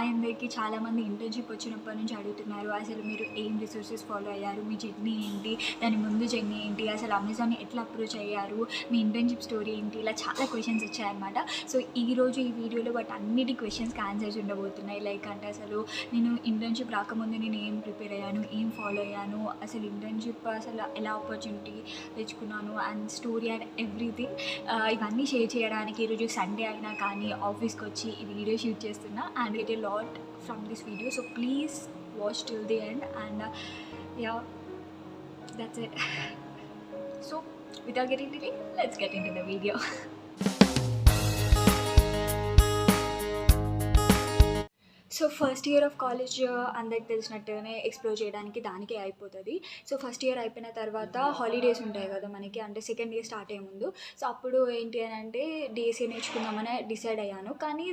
అందరికీ చాలామంది ఇంటర్న్‌షిప్ వచ్చినప్పటి నుంచి అడుగుతున్నారు. అసలు మీరు ఏం రిసోర్సెస్ ఫాలో అయ్యారు? మీ జర్నీ ఏంటి? దాని ముందు జర్నీ ఏంటి? అసలు అమెజాన్‌ని ఎట్లా అప్రోచ్ అయ్యారు? మీ ఇంటర్న్‌షిప్ స్టోరీ ఏంటి? ఇలా చాలా క్వెషన్స్ వచ్చాయన్నమాట. సో, ఈరోజు ఈ వీడియోలో వాటన్నిటి క్వెషన్స్‌కి ఆన్సర్స్ ఉండబోతున్నాయి. లైక్ అంటే అసలు నేను ఇంటర్న్‌షిప్ రాకముందు నేను ఏం ప్రిపేర్ అయ్యాను? ఏం ఫాలో అయ్యాను? అసలు ఇంటర్న్‌షిప్ అసలు ఎలా ఆపర్చునిటీ తెచ్చుకున్నాను? అండ్ స్టోరీ అండ్ ఎవ్రీథింగ్ ఇవన్నీ షేర్ చేయడానికి ఈరోజు సండే అయినా కానీ ఆఫీస్కి వచ్చి ఈ వీడియో షూట్ చేస్తున్నా and get a lot from this video, so please watch till the end and yeah, that's it. So without getting delay, let's get into the video. So first year of college అందరికి తెలిసినట్టుగానే explore చేయడానికి దానికే అయిపోతుంది. So first year అయిపోయిన తర్వాత holidays ఉంటాయి కదా మనకి, అంటే సెకండ్ ఇయర్ స్టార్ట్ అయ్యే ముందు. సో అప్పుడు ఏంటి అని అంటే డిఎస్ఏ నేర్చుకుందామని డిసైడ్ అయ్యాను. కానీ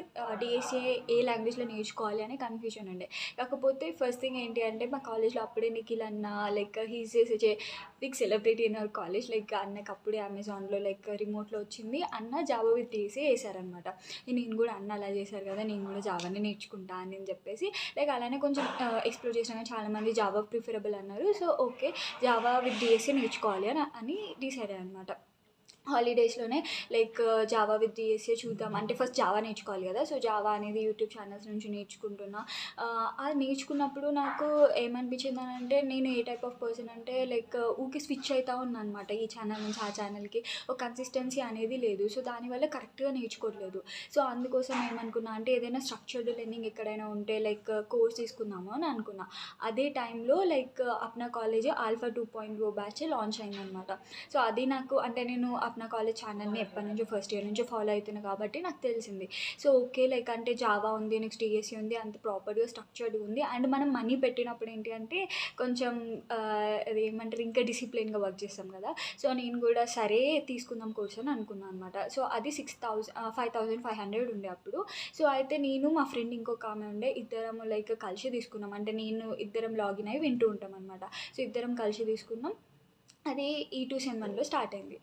డిఎస్ఏ ఏ లాంగ్వేజ్లో నేర్చుకోవాలి అనే కన్ఫ్యూజన్ ఉండే. కాకపోతే ఫస్ట్ థింగ్ ఏంటి అంటే మా కాలేజ్లో అప్పుడే నిఖిల్ అన్న like he's a big celebrity in our college. Like అన్నకి అప్పుడే అమెజాన్లో లైక్ రిమోట్లో వచ్చింది. అన్న జావా విత్ డిఎస్ఏ వేసారనమాట. నేను కూడా అన్న అలా చేశారు కదా, నేను కూడా జావానే నేర్చుకుంటా అని చెప్పేసి లైక్ అలానే కొంచెం ఎక్స్ప్లోర్ చేసినాక చాలామంది జావా ప్రిఫరబుల్ అన్నారు. So okay, Java with DSA నేర్చుకోవాలి అని డిసైడ్ అయ్యాను అనమాట. హాలిడేస్లోనే లైక్ జావా విత్ డిఎస్ఏ చూద్దాం అంటే ఫస్ట్ జావా నేర్చుకోవాలి కదా. సో జావా అనేది యూట్యూబ్ ఛానల్స్ నుంచి నేర్చుకుంటున్నా. అది నేర్చుకున్నప్పుడు నాకు ఏమనిపించింది అని అంటే, నేను ఏ టైప్ ఆఫ్ పర్సన్ అంటే లైక్ ఊకే స్విచ్ అవుతూ ఉన్నా అనమాట ఈ ఛానల్ నుంచి ఆ ఛానల్కి. ఒక కన్సిస్టెన్సీ అనేది లేదు. సో దానివల్ల కరెక్ట్గా నేర్చుకోవట్లేదు. సో అందుకోసం ఏమనుకున్నా అంటే ఏదైనా స్ట్రక్చర్డ్ లెర్నింగ్ ఎక్కడైనా ఉంటే లైక్ కోర్స్ తీసుకుందాము అని అనుకున్నా. అదే టైంలో like Apna College Alpha 2.0 batch launch అయిందనమాట. సో అది నాకు అంటే నేను నా కాలేజ్ ఛానల్ని ఎప్పటి నుంచో ఫస్ట్ ఇయర్ నుంచో ఫాలో అవుతున్నా కాబట్టి నాకు తెలిసింది. సో ఓకే, లైక్ అంటే జావా ఉంది, నెక్స్ట్ డిఎస్సి ఉంది, అంత ప్రాపర్గా స్ట్రక్చర్డ్ ఉంది. అండ్ మనం మనీ పెట్టినప్పుడు ఏంటి అంటే కొంచెం అది ఏమంటారు ఇంకా డిసిప్లిన్గా వర్క్ చేస్తాం కదా. సో నేను కూడా సరే తీసుకుందాం కోర్స్ అని అనుకున్నాను అనమాట. సో అది 5,500 ఉండే అప్పుడు. సో అయితే నేను మా ఫ్రెండ్ ఇంకొక ఆమె ఉండే, ఇద్దరం లైక్ కలిసి తీసుకున్నాం. అంటే నేను ఇద్దరం లాగిన్ అయ్యి వింటూ ఉంటాం అనమాట. సో ఇద్దరం కలిసి తీసుకున్నాం. అది E2 సెమ్ 1లో స్టార్ట్ అయింది.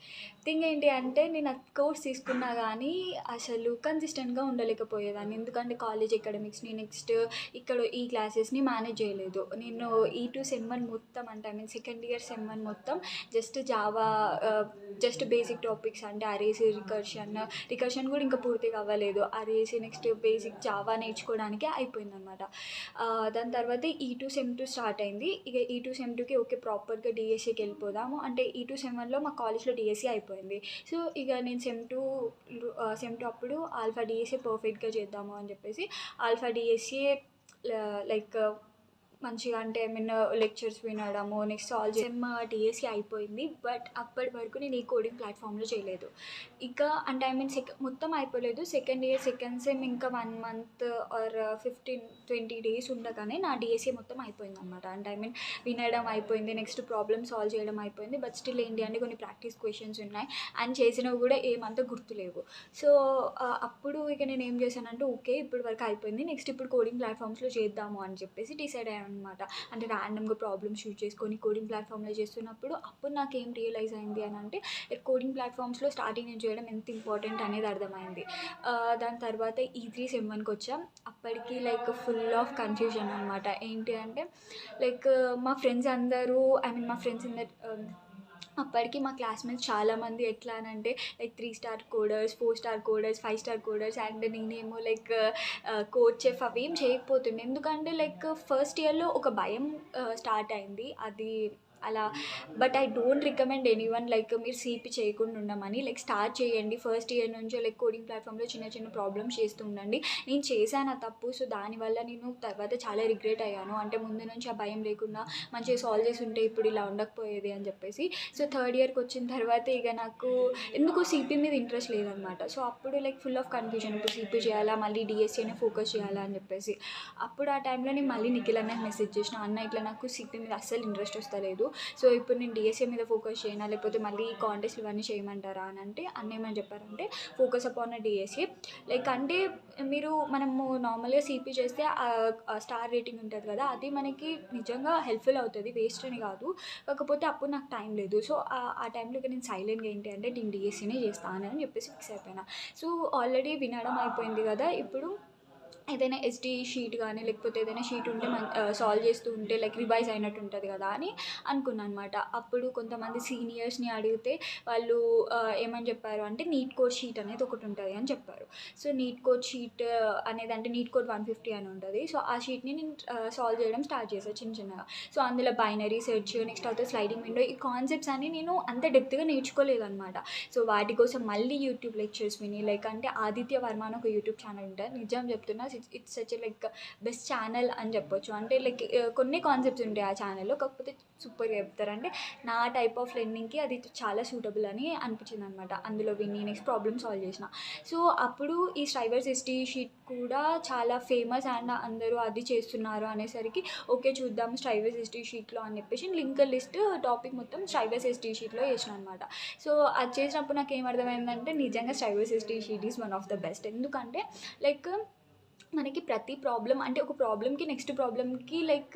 థింగ్ ఏంటి అంటే నేను ఆ కోర్స్ తీసుకున్నా కానీ అసలు కన్సిస్టెంట్గా ఉండలేకపోయేదాన్ని. ఎందుకంటే కాలేజ్ ఎకడమిక్స్ని నెక్స్ట్ ఇక్కడ ఈ క్లాసెస్ని మేనేజ్ చేయలేదు. నేను E2 సెమ్ 1 మొత్తం అంటే సెకండ్ ఇయర్ సెమ్ 1 మొత్తం just Java just basic topics అంటే అరేస్, రికర్షన్ కూడా ఇంకా పూర్తిగా అవ్వలేదు. అరేస్ నెక్స్ట్ బేసిక్ జావా నేర్చుకోవడానికే అయిపోయిందనమాట. దాని తర్వాత E2 సెమ్ 2 స్టార్ట్ అయింది. ఇక E2 సెమ్ 2కి ఓకే ప్రాపర్గా డిఎస్సికి వెళ్ళిపోదాము అంటే E2 సెమ్ 1లో మా కాలేజ్లో డిఎస్సి అయిపోయింది. సో ఇక నేను సెమ్ 2 అప్పుడు ఆల్ఫా డిఎస్సి పర్ఫెక్ట్గా చేద్దాము అని చెప్పేసి ఆల్ఫా డిఎస్సి లైక్ మంచిగా అంటే లెక్చర్స్ వినడము నెక్స్ట్ సెమ్ డిఎస్సి అయిపోయింది. బట్ అప్పటి వరకు నేను ఈ కోడింగ్ ప్లాట్ఫామ్లో చేయలేదు. ఇక అంటే మొత్తం అయిపోలేదు. సెకండ్ ఇయర్ సెకండ్ సెమ్ ఇంకా 1 మంత్ ఆర్ 15-20 డేస్ ఉండగానే నా డిఎస్సి మొత్తం అయిపోయింది అనమాట. అంటే వినడం అయిపోయింది, నెక్స్ట్ ప్రాబ్లమ్ సాల్వ్ చేయడం అయిపోయింది. బట్ స్టిల్ ఏంటి అంటే కొన్ని ప్రాక్టీస్ క్వశ్చన్స్ ఉన్నాయి అండ్ చేసినవి కూడా ఏమంతా గుర్తులేవు. సో అప్పుడు ఇక నేను ఏం చేశానంటే ఓకే ఇప్పటి వరకు అయిపోయింది, నెక్స్ట్ ఇప్పుడు కోడింగ్ ప్లాట్ఫామ్స్లో చేద్దాము అని చెప్పేసి డిసైడ్ అయ్యాను అనమాట. అంటే ర్యాండమ్గా ప్రాబ్లమ్స్ షూట్ చేసుకొని కోడింగ్ ప్లాట్ఫామ్లో చేస్తున్నప్పుడు అప్పుడు నాకు ఏం రియలైజ్ అయింది అని అంటే కోడింగ్ ప్లాట్ఫామ్స్లో స్టార్టింగ్ నేను చేయడం ఎంత ఇంపార్టెంట్ అనేది అర్థమైంది. దాని తర్వాత E3 సెమ్ 1కి వచ్చాం. అప్పటికి లైక్ ఫుల్ ఆఫ్ కన్ఫ్యూజన్ అనమాట. ఏంటి అంటే లైక్ మా ఫ్రెండ్స్ అందరూ మా ఫ్రెండ్స్ అప్పటికి మా క్లాస్మేట్స్ చాలామంది ఎట్లా అని అంటే like 3 star coders, 4 star coders, 5 star coders and నేనేమో లైక్ కోడ్ చెఫ్ అవి ఏం చేయకపోతుండే. ఎందుకంటే లైక్ ఫస్ట్ ఇయర్లో ఒక భయం స్టార్ట్ అయింది అది అలా. But I don't recommend anyone like మీరు సిపి చేయకుండా ఉండమని. లైక్ స్టార్ట్ చేయండి ఫస్ట్ ఇయర్ నుంచి. లైక్ కోడింగ్ ప్లాట్ఫామ్లో చిన్న చిన్న ప్రాబ్లమ్స్ చేస్తూ ఉండండి. నేను చేశాను ఆ తప్పు. సో దానివల్ల నేను తర్వాత చాలా రిగ్రెట్ అయ్యాను. అంటే ముందు నుంచి ఆ భయం లేకుండా మంచిగా సాల్వ్ చేసి ఉంటే ఇప్పుడు ఇలా ఉండకపోయేది అని చెప్పేసి. సో థర్డ్ ఇయర్కి వచ్చిన తర్వాత ఇక నాకు ఎందుకు సిపి మీద ఇంట్రెస్ట్ లేదనమాట. సో అప్పుడు లైక్ ఫుల్ ఆఫ్ కన్ఫ్యూజన్, ఇప్పుడు సిపి చేయాలా మళ్ళీ డిఎస్సీనే ఫోకస్ చేయాలా అని చెప్పేసి. అప్పుడు ఆ టైంలో నేను మళ్ళీ నిఖిల్ అన్నకి మెసేజ్ చేసిన, అన్న ఇట్లా నాకు సిపి మీద అస్సలు ఇంట్రెస్ట్ వస్తలేదు. సో ఇప్పుడు నేను డిఎస్ఏ మీద ఫోకస్ చేయనా లేకపోతే మళ్ళీ కాంటెస్ట్లు ఇవన్నీ చేయమంటారా అని అంటే అన్న ఏమని చెప్పారంటే ఫోకస్ అపాన్ డిఎస్ఏ. లైక్ అంటే మనము నార్మల్గా సిపి చేస్తే స్టార్ రేటింగ్ ఉంటుంది కదా, అది మనకి నిజంగా హెల్ప్ఫుల్ అవుతుంది, వేస్ట్ అని కాదు. కాకపోతే అప్పుడు నాకు టైం లేదు. సో ఆ టైంలో నేను సైలెంట్గా ఏంటి అంటే నేను డిఎస్సీనే చేస్తాను అని చెప్పేసి ఫిక్స్ అయిపోయినా. సో ఆల్రెడీ వినడం అయిపోయింది కదా, ఇప్పుడు ఏదైనా ఎస్టీ షీట్ కానీ లేకపోతే ఏదైనా షీట్ ఉంటే సాల్వ్ చేస్తూ ఉంటే లైక్ రివైజ్ అయినట్టు ఉంటుంది కదా అని అనుకున్నాను అనమాట. అప్పుడు కొంతమంది సీనియర్స్ని అడిగితే వాళ్ళు ఏమని చెప్పారు అంటే నీట్ కోడ్ షీట్ అనేది ఒకటి ఉంటుంది అని చెప్పారు. సో నీట్ కోడ్ షీట్ అనేది అంటే నీట్ కోడ్ 150 అని ఉంటుంది. సో ఆ షీట్ని నేను సాల్వ్ చేయడం స్టార్ట్ చేశాను చిన్న చిన్నగా. సో అందులో బైనరీ సెర్చ్, నెక్స్ట్ అయితే స్లైడింగ్ విండో, ఈ కాన్సెప్ట్స్ అన్ని నేను అంత డెప్త్గా నేర్చుకోలేదన్నమాట. సో వాటి కోసం మళ్ళీ యూట్యూబ్ లెక్చర్స్ విని లైక్ అంటే ఆదిత్య వర్మ అని ఒక యూట్యూబ్ ఛానల్ ఉంటుంది. నిజం చెప్తున్నా, it's such like best channel అని చెప్పొచ్చు. అంటే లైక్ కొన్ని కాన్సెప్ట్స్ ఉంటాయి ఆ ఛానల్లో, కాకపోతే సూపర్గా చెప్తారు. అంటే నా టైప్ ఆఫ్ లెర్నింగ్కి అది చాలా సూటబుల్ అని అనిపించింది అనమాట. అందులో విని నెక్స్ట్ ప్రాబ్లమ్ సాల్వ్ చేసిన. సో అప్పుడు ఈ స్ట్రైవర్స్ ఎస్టీ షీట్ కూడా చాలా ఫేమస్ అండ్ అందరూ అది చేస్తున్నారు అనేసరికి ఓకే చూద్దాం స్ట్రైవర్స్ ఎస్టీ షీట్లో అని చెప్పేసి లింక్ లిస్ట్ టాపిక్ మొత్తం స్ట్రైవర్స్ ఎస్టీ షీట్లో చేసిన అనమాట. సో అది చేసినప్పుడు నాకు ఏమర్థమైందంటే నిజంగా Striver's SDE sheet is one of the best. ఎందుకంటే లైక్ మనకి ప్రతి ప్రాబ్లం అంటే ఒక ప్రాబ్లమ్కి నెక్స్ట్ ప్రాబ్లమ్కి like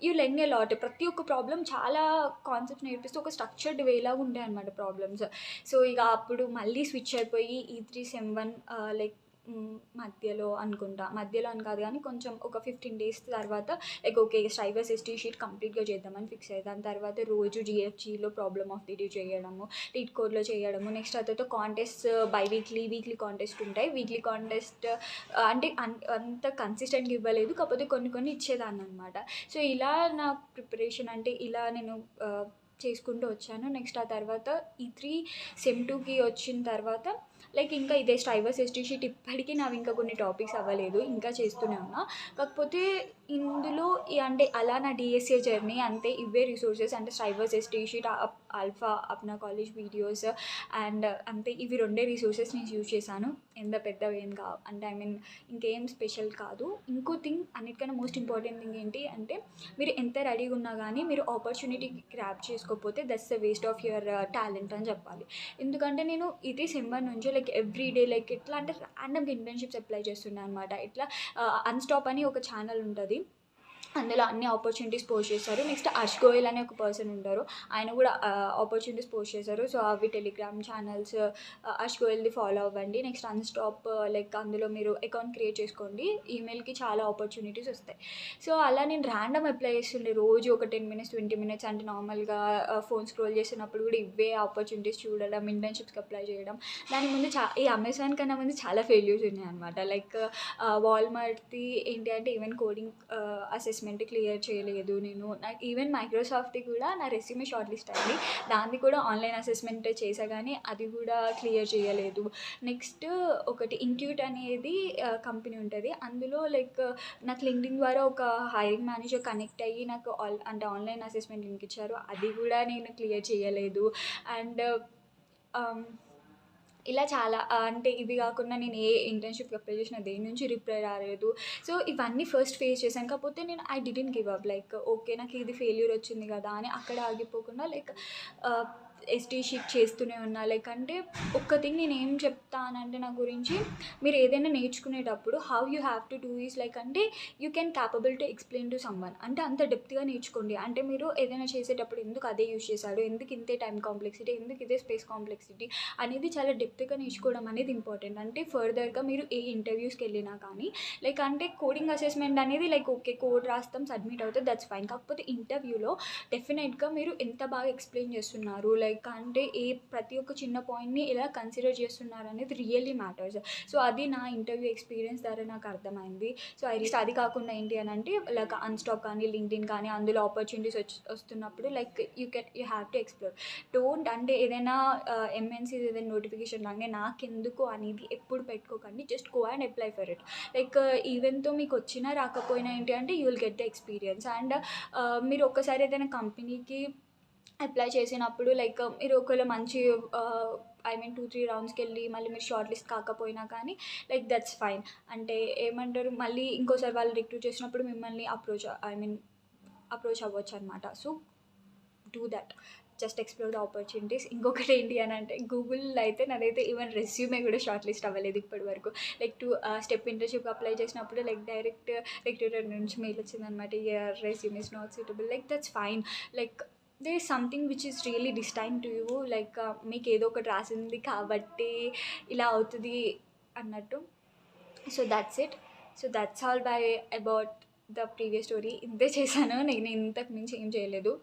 you learn a lot. ప్రతి ఒక్క ప్రాబ్లం చాలా కాన్సెప్ట్స్ నేర్పిస్తూ ఒక స్ట్రక్చర్డ్ వేలాగా ఉంటాయి అన్నమాట ప్రాబ్లమ్స్. సో ఇక అప్పుడు మళ్ళీ స్విచ్ అయిపోయి E3 Sem 1 లైక్ మధ్యలో అనుకుంటా, మధ్యలో అని కాదు కానీ కొంచెం ఒక 15 days తర్వాత లైక్ ఓకే స్ట్రైవర్స్ ఎస్టీ షీట్ కంప్లీట్గా చేద్దామని ఫిక్స్ అయ్యాయి. దాని తర్వాత రోజు GFGలో ప్రాబ్లమ్ ఆఫ్ ది డే చేయడము, లీడ్ కోడ్లో చేయడము, నెక్స్ట్ తర్వాత కాంటెస్ట్ బై వీక్లీ కాంటెస్ట్ ఉంటాయి. వీక్లీ కాంటెస్ట్ అంటే అంత కన్సిస్టెంట్గా ఇవ్వలేదు, కాకపోతే కొన్ని ఇచ్చేదాన్ని అనమాట. సో ఇలా నా ప్రిపరేషన్ అంటే ఇలా నేను చేసుకుంటూ వచ్చాను. నెక్స్ట్ ఆ తర్వాత E3 Sem 2కి వచ్చిన తర్వాత లైక్ ఇంకా ఇదే స్ట్రైవర్స్ ఎస్టీ షీట్ ఇప్పటికీ నావి ఇంకా కొన్ని టాపిక్స్ అవ్వలేదు, ఇంకా చేస్తూనే ఉన్నా. కాకపోతే ఇందులో అంటే అలా నా DSA జర్నీ అంతే. ఇవే రిసోర్సెస్ అంటే Striver's SDE sheet, Alpha, Apna College videos and అంతే. ఇవి రెండే రిసోర్సెస్ నేను యూజ్ చేశాను. ఎంత పెద్దవి ఏం కావు అంటే ఐ మీన్ ఇంకేం స్పెషల్ కాదు. ఇంకో థింగ్ అన్నిటికన్నా మోస్ట్ ఇంపార్టెంట్ థింగ్ ఏంటి అంటే మీరు ఎంత రెడీగా ఉన్నా కానీ మీరు ఆపర్చునిటీ గ్రాప్ చేసుకోకపోతే that's the waste of your talent అని చెప్పాలి. ఎందుకంటే నేను ఇది Sem 1 నుంచి లైక్ ఎవ్రీ డే లైక్ ఎట్లా అంటే ర్యాండమ్గా ఇంటర్న్షిప్స్ అప్లై చేస్తున్నాను అనమాట. ఇట్లా అన్స్టాప్ అని ఒక ఛానల్ ఉంటుంది, అందులో అన్ని ఆపర్చునిటీస్ పోస్ట్ చేస్తారు. నెక్స్ట్ అర్ష్ గోయల్ అనే ఒక పర్సన్ ఉంటారు, ఆయన కూడా ఆపర్చునిటీస్ పోస్ట్ చేశారు. సో అవి టెలిగ్రామ్ ఛానల్స్ అర్ష్ గోయల్ది ఫాలో అవ్వండి. నెక్స్ట్ అన్స్టాప్ లైక్ అందులో మీరు అకౌంట్ క్రియేట్ చేసుకోండి, ఈమెయిల్కి చాలా ఆపర్చునిటీస్ వస్తాయి. సో అలా నేను ర్యాండమ్ అప్లై చేస్తుండే రోజు ఒక 10 minutes 20 minutes అంటే నార్మల్గా ఫోన్ స్క్రోల్ చేసినప్పుడు కూడా ఇవే ఆపర్చునిటీస్ చూడడం, ఇంటర్న్షిప్స్కి అప్లై చేయడం. దాని ముందు ఈ అమెజాన్ కన్నా ముందు చాలా ఫెయిల్యూర్స్ ఉన్నాయి అనమాట. లైక్ వాల్మార్ట్ది ఏంటి అంటే ఈవెన్ కోడింగ్ అసెస్మెంట్ క్లియర్ చేయలేదు నేను. నాకు ఈవెన్ మైక్రోసాఫ్ట్ది కూడా నా రెస్యూమే షార్ట్ లిస్ట్ అయింది, దాన్ని కూడా ఆన్లైన్ అసెస్మెంట్ చేసా కానీ అది కూడా క్లియర్ చేయలేదు. నెక్స్ట్ ఒకటి ఇంట్యూట్ అనేది కంపెనీ ఉంటుంది, అందులో లైక్ నాకు లింక్డ్ఇన్ ద్వారా ఒక హైరింగ్ మేనేజర్ కనెక్ట్ అయ్యి నాకు అంటే ఆన్లైన్ అసెస్మెంట్ లింక్ ఇచ్చారు, అది కూడా నేను క్లియర్ చేయలేదు. అండ్ ఇలా చాలా అంటే ఇవి కాకుండా నేను ఏ ఇంటర్న్షిప్కి అప్లై చేసినా దేని నుంచి రిప్లై రాలేదు. సో ఇవన్నీ ఫస్ట్ ఫేస్ చేశాను. కాకపోతే నేను I didn't give up. Like okay నాకు ఇది ఫెయిల్యూర్ వచ్చింది కదా అని అక్కడ ఆగిపోకుండా లైక్ ఎస్టీ షీట్ చేస్తూనే ఉన్నా. లైక్ అంటే ఒక్క థింగ్ నేను ఏం చెప్తానంటే నా గురించి, మీరు ఏదైనా నేర్చుకునేటప్పుడు how you have to do is like అంటే you can capable to explain to someone. అంటే అంత డెప్త్గా నేర్చుకోండి. అంటే మీరు ఏదైనా చేసేటప్పుడు ఎందుకు అదే యూజ్ చేశాడు, ఎందుకు ఇంతే టైం కాంప్లెక్సిటీ, ఎందుకు ఇదే స్పేస్ కాంప్లెక్సిటీ అనేది చాలా డెప్త్గా నేర్చుకోవడం అనేది ఇంపార్టెంట్. అంటే ఫర్దర్గా మీరు ఏ ఇంటర్వ్యూస్కి వెళ్ళినా కానీ లైక్ అంటే కోడింగ్ అసెస్మెంట్ అనేది లైక్ ఓకే కోడ్ రాస్తాం సబ్మిట్ అవుతుంది దట్స్ ఫైన్. కాకపోతే ఇంటర్వ్యూలో డెఫినెట్గా మీరు ఎంత బాగా ఎక్స్ప్లెయిన్ చేస్తున్నారు, లైక్ అంటే ప్రతి ఒక్క చిన్న పాయింట్ని ఎలా కన్సిడర్ చేస్తున్నారు అనేది రియల్లీ మ్యాటర్స్. సో అది నా ఇంటర్వ్యూ ఎక్స్పీరియన్స్ ద్వారా నాకు అర్థమైంది. సో అది కాకుండా ఏంటి అని అంటే లైక్ అన్స్టాప్ కానీ లింక్డ్ఇన్ కానీ అందులో ఆపర్చునిటీస్ వస్తున్నప్పుడు like you have to explore. Don't అంటే ఏదైనా MNCs ఏదైనా నోటిఫికేషన్ రాగానే నాకెందుకు అనేది ఎప్పుడు పెట్టుకోకండి, just go and apply for it. Like ఈవెన్తో మీకు వచ్చినా రాకపోయినా ఏంటి అంటే you will get the experience. And మీరు ఒక్కసారి ఏదైనా కంపెనీకి అప్లై చేసినప్పుడు లైక్ మీరు ఒకవేళ మంచి ఐ మీన్ 2-3 రౌండ్స్కి వెళ్ళి మళ్ళీ మీరు షార్ట్ లిస్ట్ కాకపోయినా కానీ లైక్ దట్స్ ఫైన్. అంటే ఏమంటారు మళ్ళీ ఇంకోసారి వాళ్ళు రిక్రూట్ చేసినప్పుడు మిమ్మల్ని అప్రోచ్ అవ్వచ్చు అనమాట. So do that, just explore the opportunities. ఇంకొకటి ఏంటి అని అంటే గూగుల్ అయితే నాదైతే ఈవెన్ రెస్యూమే కూడా షార్ట్ లిస్ట్ అవ్వలేదు ఇప్పటి వరకు. లైక్ స్టెప్ ఇంటర్న్షిప్ అప్లై చేసినప్పుడు లైక్ డైరెక్ట్ రిక్రూటర్ నుంచి మెయిల్ వచ్చిందనమాట, your resume is not suitable. Like that's fine. Like there is something which is really destined to you, like మీకు ఏదో ఒకటి రాసింది కాబట్టి ఇలా అవుతుంది అన్నట్టు. So that's it. So that's all by about the previous story. ఇంతే చేశాను నేను, ఇంతకు మించి ఏం చేయలేదు.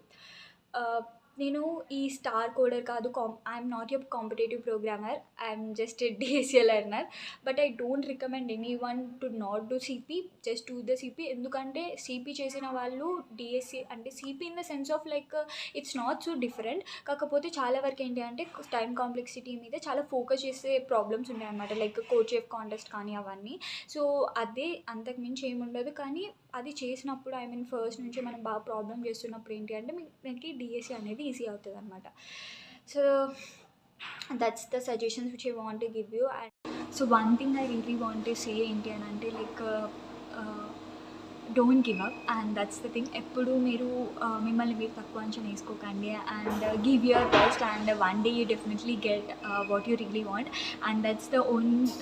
నేను ఈ స్టార్ కోడర్ కాదు, I'm not a competitive programmer, I'm just a DSC learner. But I don't recommend any one to not do CP, just do the CP. ఎందుకంటే సిపి చేసిన వాళ్ళు డిఎస్సీ అంటే CP in the sense of like it's not so different. కాకపోతే చాలా వరకు ఏంటి అంటే time complexity మీద చాలా ఫోకస్ చేసే ప్రాబ్లమ్స్ ఉన్నాయన్నమాట, లైక్ కోచెఫ్ కాంటెస్ట్ కానీ అవన్నీ. సో అదే, అంతకు మించి ఏముండదు. కానీ అది చేసినప్పుడు ఐ మీన్ ఫస్ట్ నుంచి మనం బాగా ప్రాబ్లమ్ చేస్తున్నప్పుడు ఏంటి అంటే మనకి డిఎస్సీ అనేది ఈజీ అవుతుంది అనమాట. So that's the suggestions which I want to give you. And so one thing I really want to say ఏంటి అని అంటే like don't give up, and that's the thing. ఎప్పుడు మీరు మిమ్మల్ని మీరు తక్కువ అంచనా వేసుకోకండి, and give your best, and one day you definitely get what you really want. And that's the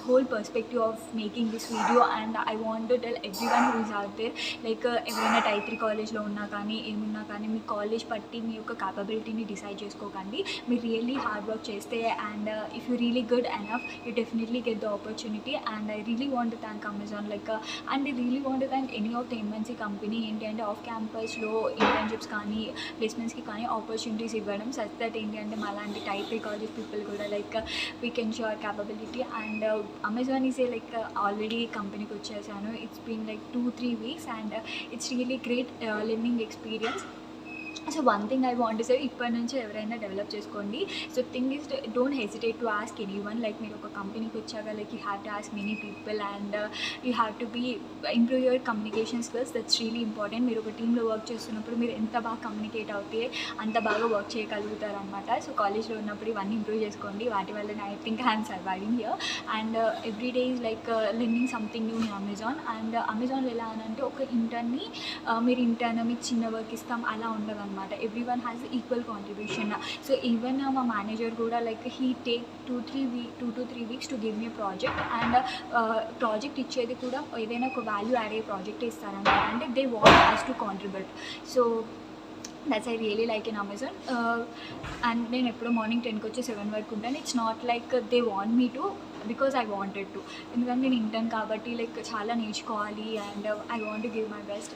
whole perspective of making this video. And I want to tell every one who is out there, like ఎవరైనా type 3 కాలేజ్లో ఉన్నా కానీ ఏమున్నా కానీ మీ college బట్టి మీ యొక్క క్యాపబిలిటీని decide చేసుకోకండి. మీరు రియల్లీ హార్డ్ వర్క్ చేస్తే, and if you really good enough, you definitely get the opportunity. And I really want to thank Amazon, like and I really want to thank any of the MNC company ఏంటి అంటే of క్యాంపస్లో internships కానీ ప్లేస్మెంట్స్కి కానీ opportunities ఇవ్వడం. Such that ఏంటి అంటే మాలాంటి type 3 college people కూడా like we can show our capability. And Amazon is a like already కంపెనీకి వచ్చేసాను. It's been like 2-3 weeks, and it's really great learning experience. So one thing I want say, ఇప్పటి నుంచి ఎవరైనా develop చేసుకోండి. So thing is don't hesitate to ask anyone. Like మీరు ఒక కంపెనీకి వచ్చాక like you have to ask many people, and you have to be improve your communication skills. That's really important. మీరు ఒక టీంలో వర్క్ చేస్తున్నప్పుడు మీరు ఎంత బాగా కమ్యూనికేట్ అవుతే అంత బాగా వర్క్ చేయగలుగుతారు అనమాట. సో కాలేజ్లో ఉన్నప్పుడు ఇవన్నీ ఇంప్రూవ్ చేసుకోండి. వాటి వల్ల I think I'm surviving here. And every day is like learning something new in Amazon. And అమెజాన్లో ఎలా అని అంటే ఒక ఇంటర్న్ని మీరు ఇంటర్న్ మీకు చిన్న వర్క్ ఇస్తాం అలా ఉండదు అనమాట. Every one has equal contribution. So even మా మేనేజర్ కూడా like he take 2 to 3 weeks to give me project. And project ఇచ్చేది కూడా ఏదైనా ఒక వాల్యూ యాడ్ అయ్యే ప్రాజెక్ట్ ఇస్తారనమాట. అంటే they want us to contribute. So that's I really like in Amazon. And నేను ఎప్పుడో మార్నింగ్ 10కి వచ్చి 7 వరకు ఉంటాను. It's not like they want me to, because I wanted to. ఎందుకంటే నేను ఇంటర్న్ కాబట్టి లైక్ చాలా నేర్చుకోవాలి, and I want to give my best.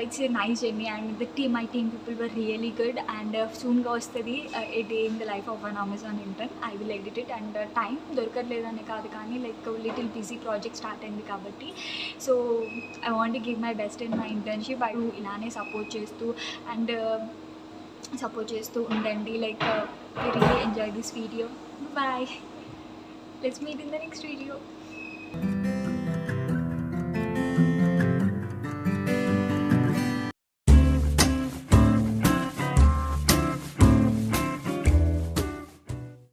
It's a nice journey, and my team people were really good. And soon ga vastadi a day in the life of an Amazon intern. I will edit it, and time dorkadledane kaadu kaani like little busy project start ayindi kabatti. So I want to give my best in my internship. I do ilane support chestu undandi. Like we really enjoy this video. Bye. Let's meet in the next video.